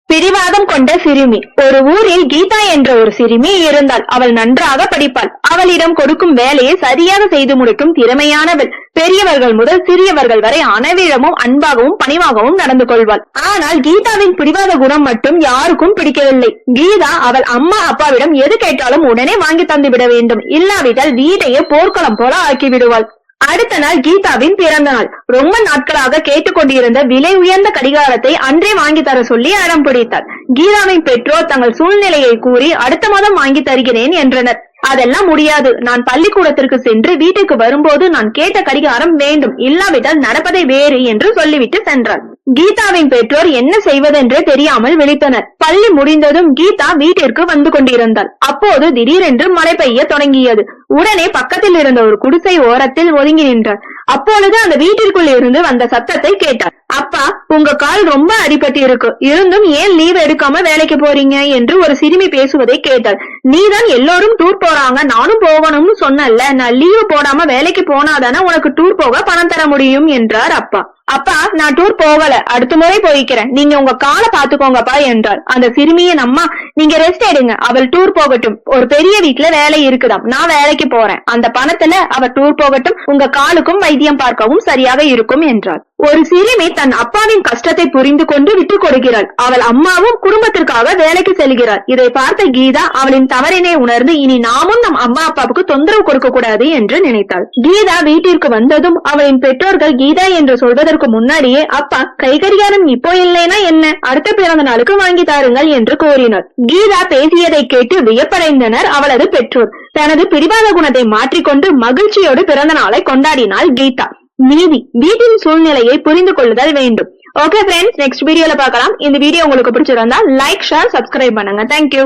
பிடிவாதம் கொண்ட சிறுமி. ஒரு ஊரில் கீதா என்ற ஒரு சிறுமி இருந்தாள். அவள் நன்றாக படிப்பாள். அவளிடம் கொடுக்கும் வேலையை சரியாக செய்து முடிக்கும் திறமையானவள். பெரியவர்கள் முதல் சிறியவர்கள் வரை அனைவரிடமும் அன்பாகவும் பணிவாகவும் நடந்து கொள்வாள். ஆனால் கீதாவின் பிடிவாத குணம் மட்டும் யாருக்கும் பிடிக்கவில்லை. கீதா அவள் அம்மா அப்பாவிடம் எது கேட்டாலும் உடனே வாங்கி தந்து விட வேண்டும். இல்லாவிட்டால் வீட்டையே போர்க்களம் போல ஆக்கி விடுவாள். அடுத்த நாள் கீதாவின் பிறந்த நாள். ரொம்ப நாட்களாக கேட்டுக்கொண்டிருந்த விலை உயர்ந்த கடிகாரத்தை அன்றே வாங்கி தர சொல்லி அடம் பிடித்தார். கீதாவின் பெற்றோர் தங்கள் சூழ்நிலையை கூறி அடுத்த மாதம் வாங்கி தருகிறேன் என்றனர். அதெல்லாம் முடியாது. நான் பள்ளிக்கூடத்திற்கு சென்று வீட்டுக்கு வரும்போது நான் கேட்ட கடிகாரம் வேண்டும், இல்லாவிட்டால் நடப்பதை வேறு என்று சொல்லிவிட்டு சென்றார். கீதாவின் பெற்றோர் என்ன செய்வதென்றே தெரியாமல் விழித்தனர். பள்ளி முடிந்ததும் கீதா வீட்டிற்கு வந்து கொண்டிருந்தாள். அப்போது திடீரென்று மழை பெய்ய தொடங்கியது. உடனே பக்கத்தில் இருந்த ஒரு குடிசை ஓரத்தில் ஒதுங்கி நின்றார். அப்பொழுது அந்த வீட்டிற்குள் இருந்து வந்த சத்தத்தை கேட்டார். அப்பா, உங்க கால் ரொம்ப அடிபட்டு இருக்கு, இருந்தும் ஏன் லீவ் எடுக்காம வேலைக்கு போறீங்க என்று ஒரு சிறுமி பேசுவதை கேட்டாள். நீதான் எல்லோரும் டூர் போறாங்க, நானும் போகணும்னு சொன்னல, நான் லீவு போடாம வேலைக்கு போனாதானே உனக்கு டூர் போக பணம் தர முடியும் என்றார் அப்பா. அப்பா, நான் டூர் போகல, அடுத்த முறை போய்க்கிறேன், நீங்க உங்க காலை பாத்துக்கோங்கப்பா என்றார். அந்த சிறுமியின் அம்மா, நீங்க ரெஸ்ட் எடுங்க, அவள் டூர் போகட்டும், ஒரு பெரிய வீட்டுல வேலை இருக்குதாம், நான் வேலைக்கு போறேன், அந்த பணத்துல அவ டூர் போகட்டும், உங்க காலுக்கும் வைத்தியம் பார்க்கவும் சரியாக இருக்கும் என்றார். ஒரு சிறுமி தன் அப்பாவின் கஷ்டத்தை புரிந்து கொண்டு விட்டுக் கொடுக்கிறாள். அவள் அம்மாவும் குடும்பத்திற்காக வேலைக்கு செல்கிறார். இதை பார்த்த கீதா அவளின் தவறினை உணர்ந்து இனி நாமும் நம் அம்மா அப்பாவுக்கு தொந்தரவு கொடுக்க கூடாது என்று நினைத்தாள். கீதா வீட்டிற்கு வந்ததும் அவளின் பெற்றோர்கள் கீதா என்று சொல்வதற்கு முன்னாடியே, அப்பா, கை கடிகாரம் இப்போ இல்லைனா என்ன, அடுத்த பிறந்த நாளுக்கு வாங்கி தாருங்கள் என்று கூறினார். கீதா பேசியதை கேட்டு வியப்படைந்தனர் அவளது பெற்றோர். தனது பிடிவாத குணத்தை மாற்றிக்கொண்டு மகிழ்ச்சியோடு பிறந்த நாளை கொண்டாடினாள் கீதா. மீதி வீட்டின் சூழ்நிலையை புரிந்து கொள்ளுதல் வேண்டும். ஓகே ஃப்ரெண்ட்ஸ், நெக்ஸ்ட் வீடியோல பார்க்கலாம். இந்த வீடியோ உங்களுக்கு பிடிச்சிருந்தா லைக், ஷேர், சப்ஸ்கிரைப் பண்ணுங்க. தேங்க்யூ.